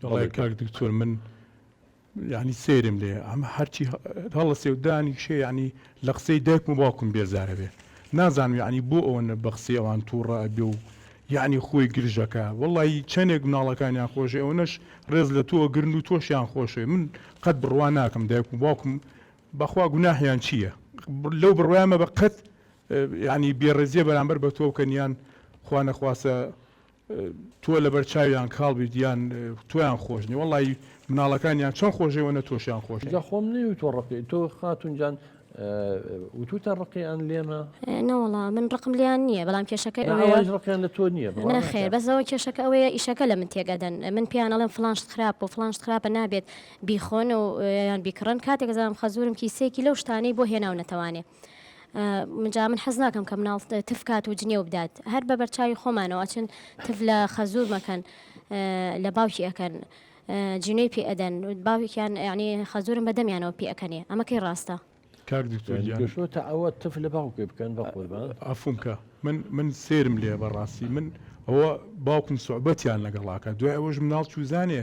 والله كاك دكتور من يعني سيرم لي عم هرشي هلا سيوداني شيء يعني لقسي داك مباكم بيزاره به نازن يعني بو اون بقسي وان تورا بيو يعني خوي جرجكا والله چنك من الله كان خوش اونش رزله تو گرنو توش يان خوش من قد برواناكم داك مباكم بخوا گناه يان چيه لو بروامه بقت يعني بيرزيه برامبر بتو كنيان خوانا خواسه تۆ لەبەر چاویان کاڵبیت یان تۆیان خۆشنی وڵی مناڵەکانیان چۆن خۆشەوەنە تۆشیان خۆش خۆم نەوی تۆ ڕقی تۆ خاتونجان وتوتە ڕقییان لێمە نەوەڵا من ڕقم لیان نییە بەڵام کێشەکە ڕقیان لە تۆ نییە نەخێر بەسەوە کێشەکە ئەوەیە ئیشەکە لە من تێگەدەن من پیانەڵم فلانشت خراپ و فلانشت خراپە نابێت بیخۆن و یان بیکڕن کاتێک زانم خەزورم کیسێکی لەو شتانەی بۆ هێناو نەتەوانێ منجا من حەز ناکەم کە مناڵ تفکات و جنێ و بدات هەر بە بەرچاوی خۆمانەوە چن تف لە خەزور مەکەن لە باوکی ئەەکەن جنوی پێ ئەدەن باوکیان یعنی خەزورم بەدەمیانەوە پێ ئەەکەنێ ئەمەکەی ڕاستە کاک دکتۆر تا ئەوە تف لە باوکێ بکەن بە قوربان ئەفونکە من سێرم لێ بەڕاستی من ئەوە باوکم سوعبەتیان لەگەڵاکە دوای ئەوەش مناڵ چوزانێ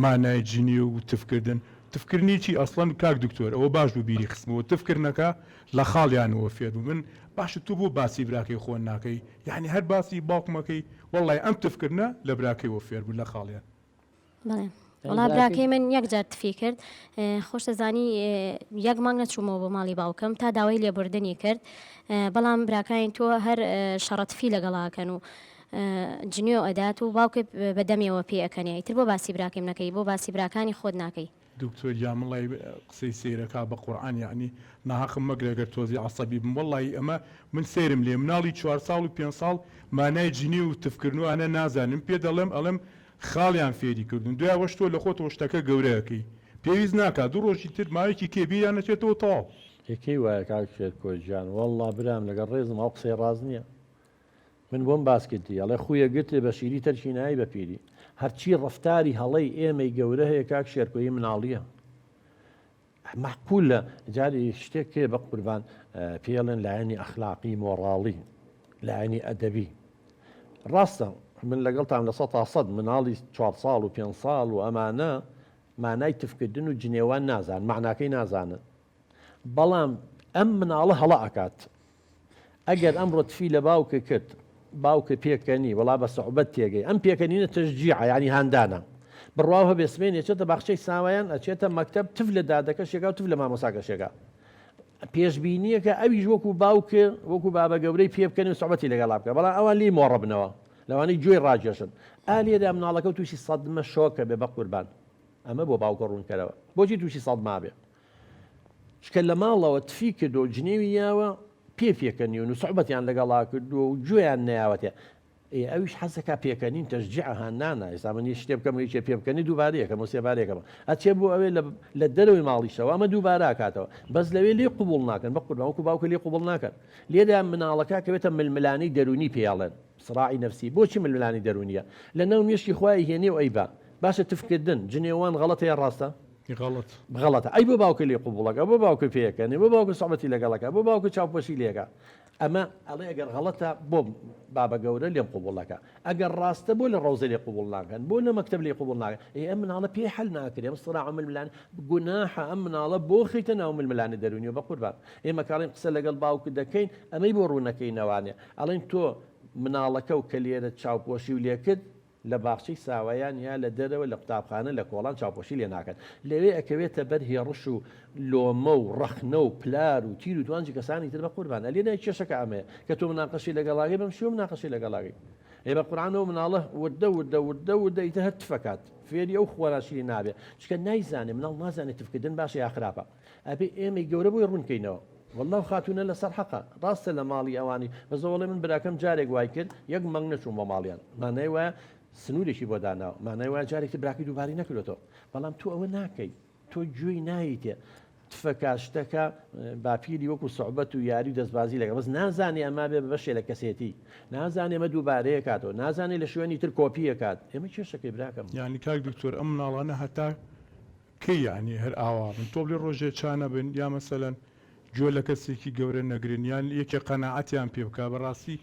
مانای جنی و تفکردن تفکردنی چی ئەسڵەن کاک دکتۆر ئەوە باش بوو بیری خستمەوە تفکردنەکە لە خاڵیانەوە فێر بوو من باشە تو بۆ باسی براکەی خۆن ناکەی یعنی هەر باسی باوکمەکەی وەڵی ئەم تفکردنە لە براکەیەوە فێر بوو لە خاڵیان بڵێ وڵا براکەی من یەک جار تفی کرد خۆش دەزانی یەک مانگ نەچوومەوە بۆ ماڵی باوکەم تا داوای لێبوردنی کرد بەڵام براکانی تۆ هەر شەڕەتفی لەگەڵاکەن و جنیۆ ئەدات و باوکە بەدەمیەوە پێ ئەەکەنی ئیتر بۆ باسی براکەیم نەکەی بۆ باسی براکانی خۆت ناکەی دکتۆر جامڵی قسەی سێرەکە بە قورآن یعنی ناحەقم مەگرێگەر تۆزی عەسەبی بم وەڵی ئەمە من سێرم لێ مناڵی 4 ساڵ و 5 ساڵ مانای جنی و تفکردنوانە نازانم پێ دەڵێم ئەڵم خاڵیان فێری کردن دوای وەش تۆ لە خۆتەوە شتەکە گەورەکەی پێویست ناکات دوو ڕۆژی تر ماوەیەکی کێبییان نەچێتەوە تەواو یەکەی وایە کاکشێت کۆژیان وەڵڵا برام لەگەڵ ڕێزم ئەو قسەی ڕاز نییە من بۆم باسکردی ئەڵێ خویە گرتێ بە شیری تەرچینایی بە پیری هەرچی ڕفتاری هەڵەی ئێمەی گەورە هەیە کاک شێرکۆیی مناڵیە معقولە جاری شتێک کێ بە قوربان پێڵێن لایەنی ئەخلاقی مۆڕاڵی لایەنی ئەدەبی ڕاستە من لەگەڵتان لە 100 مناڵی 4 ساڵ و 5 ساڵ و ئەمانە مانای تفکردن و جنێوان نازان معناکەی نازانن بەڵام ئەم مناڵە هەڵە ئەکات ئەگەر ئەمڕۆ تفی لە باوکە کرد باوکە پێکەنی وڵا بە سەحبەت تێگەی ئەم پێکەنینە تەشجیع ینی هەندانە بڕواوە بێسمێن ئەچێتە باخچەی ساوایان ئەچێتە مەکتەب تف لە دادەکەشێکا و تف لە مامۆساکەشێکا پێشبینیەکە ئەویش وەکو باوکە وەکو بابە گەورەی پێ بکەن و سەحبەتی لەگەڵا بکە بەڵام ئەوان لی مۆڕە بنەوە لەوانەی گوێی ڕاجێشن ئالێدا مناڵەکە و تووشی سەدمە شۆکە بێ بە قوربان ئەمە بۆ باوکە ڕوونکەرەوە بۆچی تووشی سەدما بێ چکە لە ماڵەوە تفی کرد و جنێوی یاوە پێکەنیون و سەحبەتیان لەگەڵا کردو و گوێیان نەیاوەتێ ئەویش حەزەکە پێکەنین تەشجیع هەندانە ئێستا من شتێ بکەم هیچ پێ بکەنی دووبارەیەکەم و سێبارێکەمە ئەچێ بۆ ئەوێ لە دەرەوەی ماڵیشەوە ئەمە دووبارە کاتەوە بەس لەوێ لێ قوبوڵ ناکەن بە قوربان وەکو باوکە لێ قوبوڵ ناکەن لێدا مناڵەکە کەوێتە ململانی دەرونی پێڵێن سراعی نەفسی بۆچی ململانی دەرونیە لە ناو مێشکی خوای هێنێ و ئەیبا باشە تفکردن جنێوان غەڵەتەیە ڕاستە غەڵەتە ئەی بۆ باوکە لێ قوبوڵەکە بۆ باوکە پێەکەنی بۆ باوکە سەحبەتی لەگەڵەکە بۆ باوکە چاوپۆشی لێکە ئەمە ئەڵێ ئەگەر غەڵەتە بۆ بابە گەورە لێم قوبوڵەکە ئەگەر ڕاستە بۆ لە ڕۆزە لێ قوبوڵ ناکەن بۆ لە مەکتەب لێ قوبوڵ ناکەن ئەم مناڵە پێ حەل ناکرێ ئەم سراع ململان گوناحە ئەم مناڵە بۆ خیتە ناو ململانی دەرونی و بە قوربان ئێمە کاڵێن قسە لەگەڵ باوکە دەکەین ئەمەی بۆ ڕوونەکەی نەوانێ ئەڵێن تۆ مناڵەکە و کە لێرە چاوپۆشی و لێکرد لە باخچەی ساوایان یا لە دەرەوە لە قوتابخانە لە کۆڵان چاوپۆشی لێ ناکەن لەوێ ئەکەوێتە بەر هێڕش و لۆمە و ڕەخنە و پلار و تیر و توانجی کەسانی تر بە قوربانە لێنای کێشەکە ئەمەیە کە تۆ مناقەشی لەگەڵاغی بەم شێوە مناقەشی لەگەڵاغی ئێ بە قورئانەوە مناڵە وردە ئیتر هەر تفەکات فێری ئەو خۆراشی نابێ چکە نایزانێ مناڵ نازانێت تفکردن باشە یا خراپە ئەبێ ئێمەی گەورە بۆی ڕوونکەینەوە والله خاتونە لەسەر حەقە ڕاستە لە ماڵی ئەوانی بەزەوەڵێ من براکەم جارێک وای کرد یەک مەنگ نەچووم بە ماڵیان مانای وایە سنوورێکی بۆ داناوە مانای وایە جارێکی براکی دووباری نەکردێتەوە بەڵام تو ئەوە ناکەی تۆ گوێی نایتێ تفەکە شتەکە باپیری وەکو سەحبەت و یاری و دەستبازی لەگە بەس نازانێ ئەما بێ بەشێ لە کەسێتی نازانێ ئەمە دووبارەیە کاتەوە نازانێ لە شوێنی تر کۆپیە کات ئێمە کێشەکەی براکەم یعنی کاک دکتۆر ئەم مناڵانە هەتا کەی یعنی هەر ئاوا من تۆ بڵێ ڕۆژێ چانە بن یا مەسەلەن گوێ لە کەسێکی گەورە نەگرن یان یەکێ قەناعەتیان پێ بکا بەڕاستی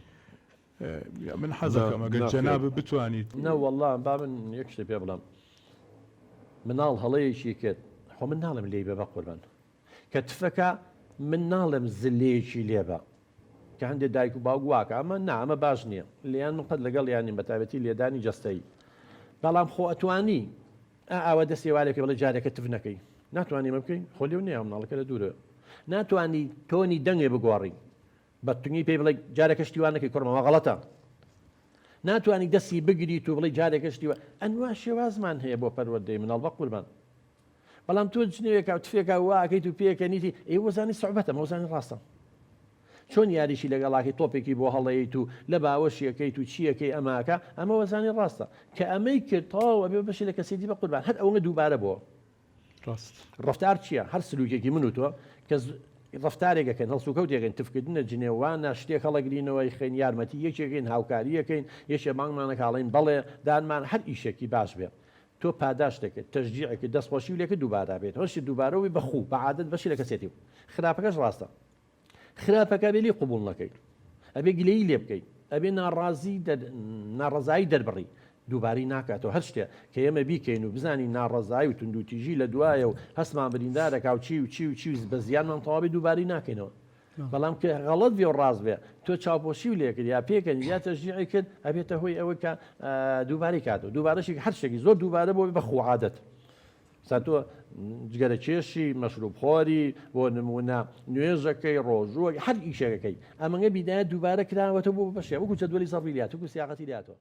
من حەزەکەم ئەگەر جەناب بتوانیت نە والله با من یەک شتێ پێ بڵام مناڵ هەڵەیەکی کرد خۆ من ناڵم لێ بە قوربان کە تفەکە من ناڵم زلەیەکی لێبە کە هەندێک دایک و باوک واکە ئەمە ئەمە باش نییە لیان من قەت لەگەڵ یانی بەتابەتی لێدانی جەستەی بەڵام خۆ ئەتوانی ئاوە دەستی وارێکە بڵێ جارێکە تف نەکەی ناتوانانی مە بکەین خۆ لێو نییە مناڵەکە لە دوورە ناتوانانی تۆنی دەنگێ بگۆڕی بەتونی پێی بڵێ جارێکە شتیوانەکەی کوڕمەوە غەڵەتە ناتوانانی دەستی بگریت و بڵێ جارێکە شتیوە ئەنوا شێوازمان هەیە بۆ پەروەردەی مناڵ بە قوربان بەڵام تۆ جنێوێکە تفێکە واکەیت و پێکەنیتی ئێوەزانی سوعبەتە مەوزانی ڕاستە چۆن یاریشی لەگەڵاکی تۆپێکی بۆ هەڵەیەیت و لە باوەشیەکەیت و چیەکەی ئەماکە ئەمە وەزانی ڕاستە کە ئەمەی کرد تەواوە بێ بەشی لە کەسێتی بە قوربان هەر ئەوە دووبارە بووە ڕاست ڕفتار چییە هەر سلوکێکی من و تۆ کە ڕفتارێکەکەن هەڵسوکەوتێکن تفکردنە جنێوانە شتێک هەڵەگرینەوەی خێن یارمەتی یەکێکین هاوکاریەکەین یەکێ مانگمانە کاڵین بەڵێ دانمان هەر ئیشێکی باش بێ تۆ پاداش دەکەیت تەشجیعێکی دەستخۆشی و لێکە دووبارە بێت هەشی دووبارەوەی بەخوو بەعادەت بەشی لە کەسێتی و خراپەکەش ڕاستە خراپەکە بێلی قوبوڵ نەکەیت ئەبێ گلەیی لێ بکەیت ئەبێ ناڕەزایی دەربڕی دووباری ناکاتەوە هەر شتێ کە ئێمە بیکەین و بزانی ناڕەزایی و توندوتیژی لە دوایە و هەستمان بریندارەکە و چی و چی و چی بە زیانمان تەواوی دووباری ناکەینەوە بەڵام کە غەڵەت بێ و ڕاست بێ تۆ چاوپۆشی و لێکرد یا پێکەن یا تەشجیعی کرد ئەبێتە هۆی ئەوە کە دووباری کاتەوە دووبارەشی هەر شتێکی زۆر دووبارە بۆ بە خوعادەت تۆ جگەرە کێشی مەشروب خۆری بۆ نمونە نوێژەکەی ڕۆژووە هەر ئیشەکەی ئەمەگە بیدایە دووبارە کراوەتە بۆ بەشێ وەکو جەدوەلی زەڕبیلیات وەکو سیاقەتی لاتەوە